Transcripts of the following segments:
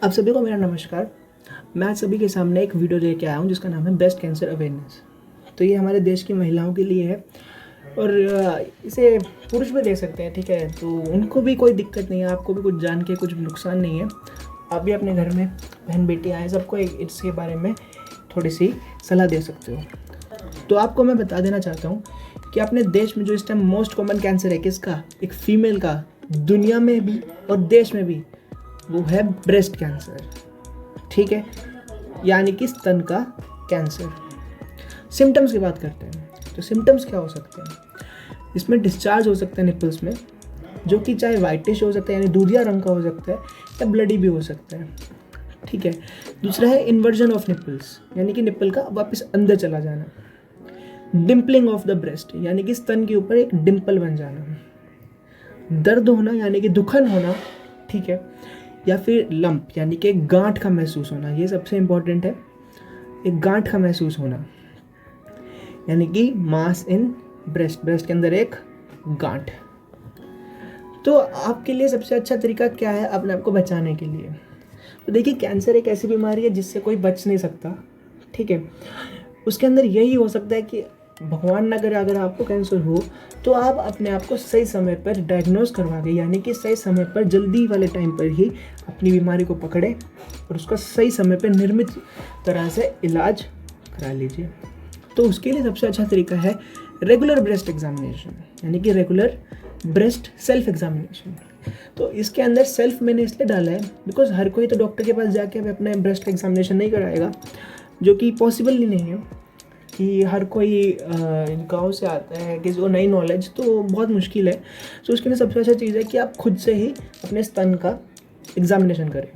आप सभी को मेरा नमस्कार। मैं आज सभी के सामने एक वीडियो लेके आया हूँ जिसका नाम है ब्रेस्ट कैंसर अवेयरनेस। तो ये हमारे देश की महिलाओं के लिए है और इसे पुरुष भी देख सकते हैं, ठीक है। तो उनको भी कोई दिक्कत नहीं है, आपको भी कुछ जान के कुछ नुकसान नहीं है। आप भी अपने घर में बहन बेटी आए सबको इसके बारे में थोड़ी सी सलाह दे सकते हो। तो आपको मैं बता देना चाहता हूँ कि अपने देश में जो इस टाइम मोस्ट कॉमन कैंसर है किसका, एक फीमेल का, दुनिया में भी और देश में भी, वो है ब्रेस्ट कैंसर, ठीक है, यानी कि स्तन का कैंसर। सिम्टम्स की बात करते हैं तो सिम्टम्स क्या हो सकते हैं? इसमें डिस्चार्ज हो सकता है निपल्स में, जो कि चाहे वाइटिश हो सकता है यानी दूधिया रंग का हो सकता है या ब्लडी भी हो सकता है, ठीक है। दूसरा है इन्वर्जन ऑफ निपल्स, यानी कि निपल का वापस अंदर चला जाना। डिम्पलिंग ऑफ द ब्रेस्ट, यानी कि स्तन के ऊपर एक डिम्पल बन जाना। दर्द होना यानी कि दुखन होना, ठीक है, या फिर लंप यानी कि एक गांठ का महसूस होना। ये सबसे इम्पोर्टेंट है, एक गांठ का महसूस होना, यानी कि मास इन ब्रेस्ट, ब्रेस्ट के अंदर एक गांठ। तो आपके लिए सबसे अच्छा तरीका क्या है अपने आप को बचाने के लिए? तो देखिए, कैंसर एक ऐसी बीमारी है जिससे कोई बच नहीं सकता, ठीक है। उसके अंदर यही हो सकता है कि भगवान ना करे अगर आपको कैंसर हो तो आप अपने आप को सही समय पर डायग्नोज करवा के, यानी कि सही समय पर, जल्दी वाले टाइम पर ही अपनी बीमारी को पकड़े और उसका सही समय पर निर्मित तरह से इलाज करा लीजिए। तो उसके लिए सबसे अच्छा तरीका है रेगुलर ब्रेस्ट एग्जामिनेशन, यानी कि रेगुलर ब्रेस्ट सेल्फ एग्जामिनेशन। तो इसके अंदर सेल्फ मैंने इसलिए डाला है बिकॉज हर कोई तो डॉक्टर के पास जाके अपने ब्रेस्ट का एग्जामिनेशन नहीं कराएगा, जो कि पॉसिबल ही नहीं है कि हर कोई गांव से आता है कि जो नई नॉलेज, तो बहुत मुश्किल है। तो उसके लिए सबसे अच्छा चीज़ है कि आप खुद से ही अपने स्तन का एग्जामिनेशन करें।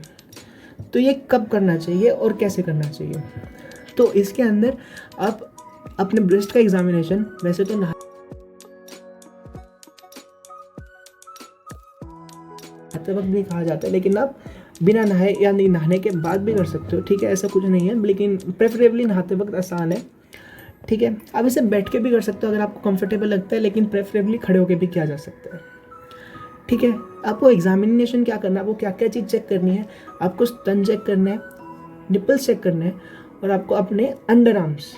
तो ये कब करना चाहिए और कैसे करना चाहिए? तो इसके अंदर आप अपने ब्रेस्ट का एग्जामिनेशन वैसे तो नहाते वक्त भी कहा जाता है, लेकिन आप बिना नहाए या नहीं नहाने के बाद भी कर सकते हो, ठीक है, ऐसा कुछ नहीं है, लेकिन प्रेफरेबली नहाते वक्त आसान है, ठीक है। आप इसे बैठ के भी कर सकते हो अगर आपको कंफर्टेबल लगता है, लेकिन प्रेफरेबली खड़े होकर भी किया जा सकता है, ठीक है। आपको एग्जामिनेशन क्या करना है, आपको क्या क्या चीज़ चेक करनी है? आपको स्तन चेक करना है, निपल्स चेक करना है, और आपको अपने अंडर आर्म्स,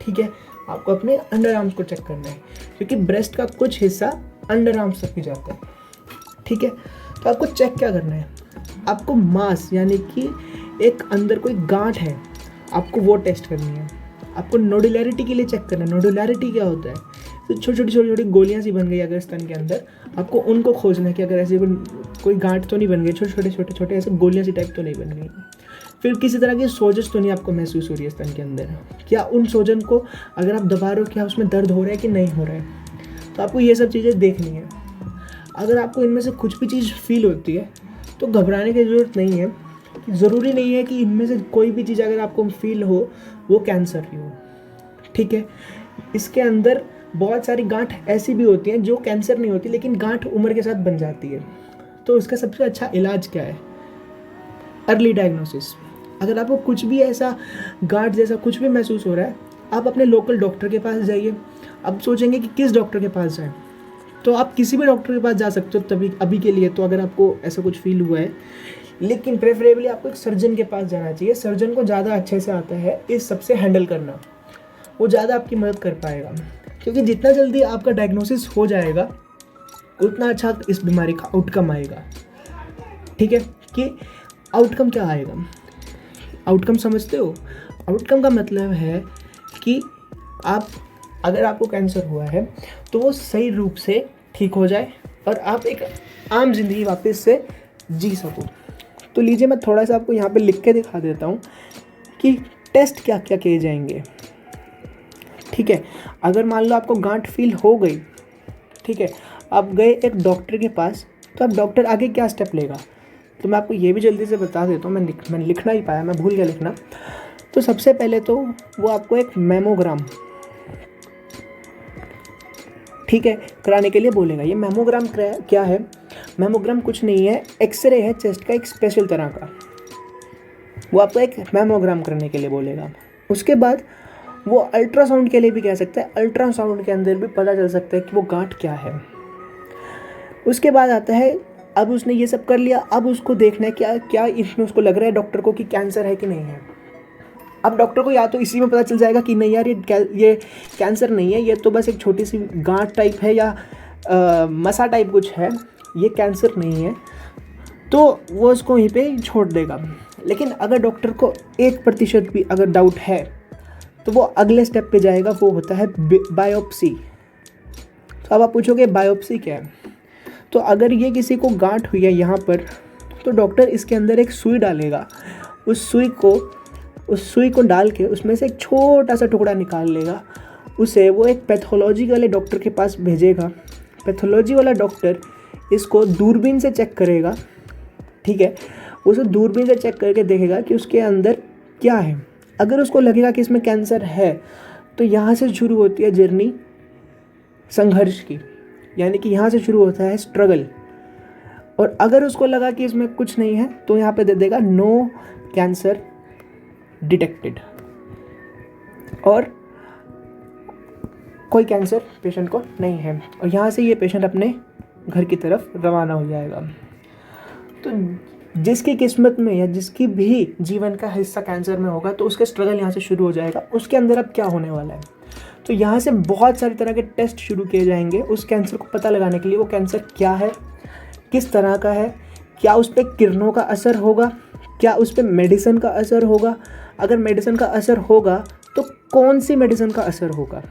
ठीक है, आपको अपने अंडर आर्म्स को चेक करना है, क्योंकि ब्रेस्ट का कुछ हिस्सा अंडर आर्म्स तक भी जाता है, ठीक है। तो आपको चेक क्या करना है? आपको मास यानी कि एक अंदर कोई गांठ है, आपको वो टेस्ट करनी है। आपको नोडुलैरिटी के लिए चेक करना है। नोडुलैरिटी क्या होता है? तो छोटी छोटी गोलियां सी बन गई अगर स्तन के अंदर, आपको उनको खोजना है कि अगर ऐसी कोई गांठ तो नहीं बन गई, छोटे छोटे ऐसे गोलियां सी टाइप तो नहीं बन गई, फिर किसी तरह की सोजश तो नहीं आपको महसूस हो रही है स्तन के अंदर, क्या उन सोजन को अगर आप दबा रहे हो क्या उसमें दर्द हो रहा है कि नहीं हो रहा है? तो आपको ये सब चीज़ें देखनी है। अगर आपको इनमें से कुछ भी चीज़ फील होती है तो घबराने की ज़रूरत नहीं है। ज़रूरी नहीं है कि इनमें से कोई भी चीज़ अगर आपको फील हो वो कैंसर की हो, ठीक है। इसके अंदर बहुत सारी गांठ ऐसी भी होती हैं जो कैंसर नहीं होती, लेकिन गांठ उम्र के साथ बन जाती है। तो इसका सबसे अच्छा इलाज क्या है? Early diagnosis. अगर आपको कुछ भी ऐसा गांठ जैसा कुछ भी महसूस हो रहा है, आप अपने लोकल डॉक्टर के पास जाइए। अब सोचेंगे कि किस डॉक्टर के पास जाएं, तो आप किसी भी डॉक्टर के पास जा सकते हो तभी, अभी के लिए तो, अगर आपको ऐसा कुछ फील हुआ है, लेकिन प्रेफरेबली आपको एक सर्जन के पास जाना चाहिए। सर्जन को ज़्यादा अच्छे से आता है इस सबसे हैंडल करना, वो ज़्यादा आपकी मदद कर पाएगा, क्योंकि जितना जल्दी आपका डायग्नोसिस हो जाएगा उतना अच्छा इस बीमारी का आउटकम आएगा, ठीक है। कि आउटकम क्या आएगा? आउटकम समझते हो? आउटकम का मतलब है कि आप, अगर आपको कैंसर हुआ है तो वो सही रूप से ठीक हो जाए और आप एक आम जिंदगी वापस से जी सको। तो लीजिए, मैं थोड़ा सा आपको यहाँ पे लिख के दिखा देता हूँ कि टेस्ट क्या क्या किए जाएंगे, ठीक है। अगर मान लो आपको गांठ फील हो गई, ठीक है, आप गए एक डॉक्टर के पास, तो अब डॉक्टर आगे क्या स्टेप लेगा? तो मैं आपको ये भी जल्दी से बता देता हूँ, मैंने लिखना ही पाया, मैं भूल गया लिखना। तो सबसे पहले तो वो आपको एक मेमोग्राम, ठीक है, कराने के लिए बोलेगा। ये मेमोग्राम क्या है? मेमोग्राम कुछ नहीं है, एक्सरे है चेस्ट का एक स्पेशल तरह का, वो आपको एक मेमोग्राम करने के लिए बोलेगा। उसके बाद वो अल्ट्रासाउंड के लिए भी कह सकता है, अल्ट्रासाउंड के अंदर भी पता चल सकता है कि वो गांठ क्या है। उसके बाद आता है अब उसने ये सब कर लिया, अब उसको देखना है क्या क्या इसमें उसको लग रहा है डॉक्टर को कि कैंसर है कि नहीं है। अब डॉक्टर को या तो इसी में पता चल जाएगा कि नहीं यार ये कैंसर नहीं है, ये तो बस एक छोटी सी गांठ टाइप है या मसा टाइप कुछ है, ये कैंसर नहीं है, तो वो उसको वहीं पे छोड़ देगा। लेकिन अगर डॉक्टर को 1% भी अगर डाउट है तो वो अगले स्टेप पे जाएगा, वो होता है बायोप्सी। तो अब आप पूछोगे बायोप्सी क्या है। तो अगर ये किसी को गांठ हुई है यहाँ पर, तो डॉक्टर इसके अंदर एक सुई डालेगा, उस सुई को डाल के उसमें से एक छोटा सा टुकड़ा निकाल लेगा, उसे वो एक पैथोलॉजी वाले डॉक्टर के पास भेजेगा। पैथोलॉजी वाला डॉक्टर इसको दूरबीन से चेक करेगा, ठीक है, उसे दूरबीन से चेक करके देखेगा कि उसके अंदर क्या है। अगर उसको लगेगा कि इसमें कैंसर है, तो यहाँ से शुरू होती है जर्नी संघर्ष की, यानी कि यहाँ से शुरू होता है स्ट्रगल। और अगर उसको लगा कि इसमें कुछ नहीं है, तो यहाँ पे दे देगा नो कैंसर डिटेक्टेड, और कोई कैंसर पेशेंट को नहीं है, और यहाँ से ये पेशेंट अपने घर की तरफ रवाना हो जाएगा। तो जिसकी किस्मत में या जिसकी भी जीवन का हिस्सा कैंसर में होगा, तो उसका स्ट्रगल यहाँ से शुरू हो जाएगा। उसके अंदर अब क्या होने वाला है, तो यहाँ से बहुत सारी तरह के टेस्ट शुरू किए जाएंगे उस कैंसर को पता लगाने के लिए। वो कैंसर क्या है, किस तरह का है, क्या उस पर किरणों का असर होगा, क्या उस पर मेडिसिन का असर होगा, अगर मेडिसिन का असर होगा तो कौन सी मेडिसिन का असर होगा।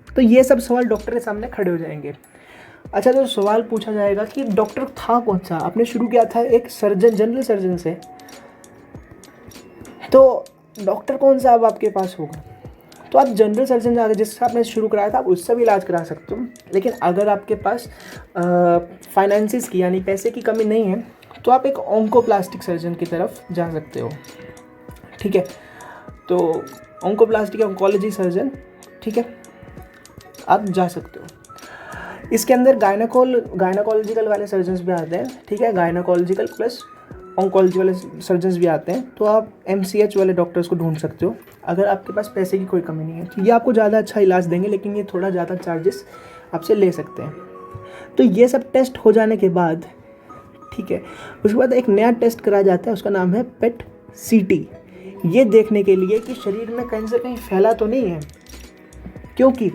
तो ये सब सवाल डॉक्टर के सामने खड़े हो जाएंगे। अच्छा, तो सवाल पूछा जाएगा कि डॉक्टर था कौन सा। आपने शुरू किया था एक सर्जन, जनरल सर्जन से, तो डॉक्टर कौन सा अब आपके पास होगा। तो आप जनरल सर्जन जाकर जिससे आपने शुरू कराया था, आप उससे भी इलाज करा सकते हो। लेकिन अगर आपके पास फाइनेंसिस की यानी पैसे की कमी नहीं है, तो आप एक ऑन्कोप्लास्टिक सर्जन की तरफ जा सकते हो, ठीक है। तो ऑन्कोप्लास्टिक ऑन्कोलॉजी सर्जन, ठीक है, आप जा सकते हो। इसके अंदर गायनाकोलॉजिकल वाले सर्जन्स भी आते हैं, ठीक है, गायनाकोलॉजिकल प्लस ऑन्कोलॉजी वाले सर्जन्स भी आते हैं। तो आप MCH वाले डॉक्टर्स को ढूंढ सकते हो अगर आपके पास पैसे की कोई कमी नहीं है। तो ये आपको ज़्यादा अच्छा इलाज देंगे, लेकिन ये थोड़ा ज़्यादा चार्जेस आपसे ले सकते हैं। तो ये सब टेस्ट हो जाने के बाद, ठीक है, उसके बाद एक नया टेस्ट कराया जाता है, उसका नाम है PET-CT। ये देखने के लिए कि शरीर में कैंसर कहीं फैला तो नहीं है, क्योंकि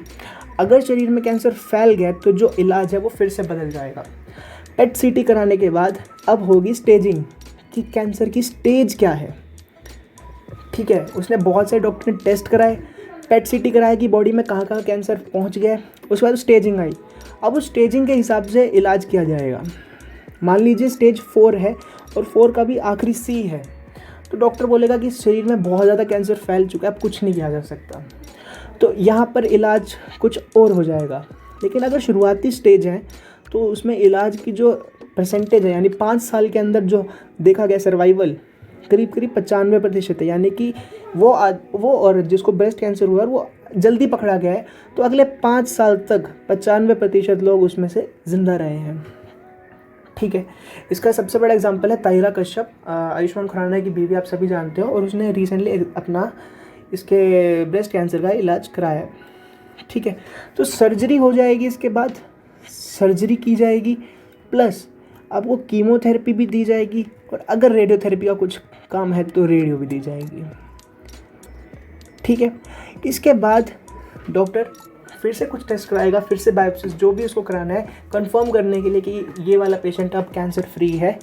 अगर शरीर में कैंसर फैल गया तो जो इलाज है वो फिर से बदल जाएगा। PET-CT कराने के बाद अब होगी स्टेजिंग, कि कैंसर की स्टेज क्या है, ठीक है। उसने बहुत सारे डॉक्टर ने टेस्ट कराए, PET-CT कराया कि बॉडी में कहाँ कहाँ कैंसर पहुँच गया है। उसके बाद स्टेजिंग आई, अब उस स्टेजिंग के हिसाब से इलाज किया जाएगा। मान लीजिए स्टेज 4 है और 4 का भी आखिरी C है, तो डॉक्टर बोलेगा कि शरीर में बहुत ज़्यादा कैंसर फैल चुका है, अब कुछ नहीं किया जा सकता, तो यहाँ पर इलाज कुछ और हो जाएगा। लेकिन अगर शुरुआती स्टेज है तो उसमें इलाज की जो परसेंटेज है, यानी 5 साल के अंदर जो देखा गया सर्वाइवल करीब 95% है, यानी कि वो और जिसको ब्रेस्ट कैंसर हुआ है वो जल्दी पकड़ा गया है, तो अगले 5 साल तक 95% लोग उसमें से ज़िंदा रहे हैं, ठीक है। इसका सबसे बड़ा एग्जांपल है ताहिरा कश्यप, आयुष्मान खुराना की बीवी, आप सभी जानते हो, और उसने रिसेंटली अपना इसके ब्रेस्ट कैंसर का इलाज कराया है, ठीक है। तो सर्जरी हो जाएगी, इसके बाद सर्जरी की जाएगी, प्लस आपको कीमोथेरेपी भी दी जाएगी, और अगर रेडियोथेरेपी का कुछ काम है तो रेडियो भी दी जाएगी, ठीक है। इसके बाद डॉक्टर फिर से कुछ टेस्ट कराएगा, फिर से बायोप्सी जो भी उसको कराना है कंफर्म करने के लिए कि ये वाला पेशेंट अब कैंसर फ्री है,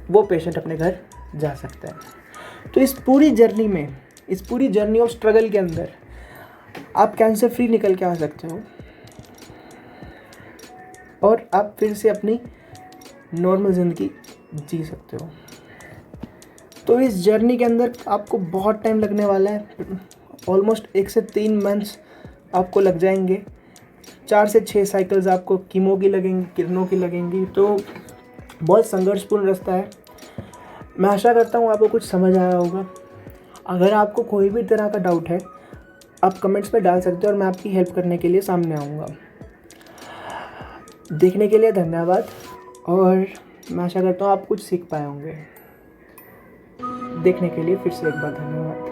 वो पेशेंट अपने घर जा सकता है। तो इस पूरी जर्नी ऑफ स्ट्रगल के अंदर आप कैंसर फ्री निकल के आ सकते हो, और आप फिर से अपनी नॉर्मल ज़िंदगी जी सकते हो। तो इस जर्नी के अंदर आपको बहुत टाइम लगने वाला है, ऑलमोस्ट 1 से 3 मंथ्स आपको लग जाएंगे। 4 से 6 साइकिल्स आपको कीमो की लगेंगी, किरणों की लगेंगी, तो बहुत संघर्षपूर्ण रास्ता है। मैं आशा करता हूँ आपको कुछ समझ आया होगा। अगर आपको कोई भी तरह का डाउट है, आप कमेंट्स पे डाल सकते हो, और मैं आपकी हेल्प करने के लिए सामने आऊँगा। देखने के लिए धन्यवाद, और मैं आशा करता हूँ आप कुछ सीख पाए होंगे। देखने के लिए फिर से एक बार धन्यवाद।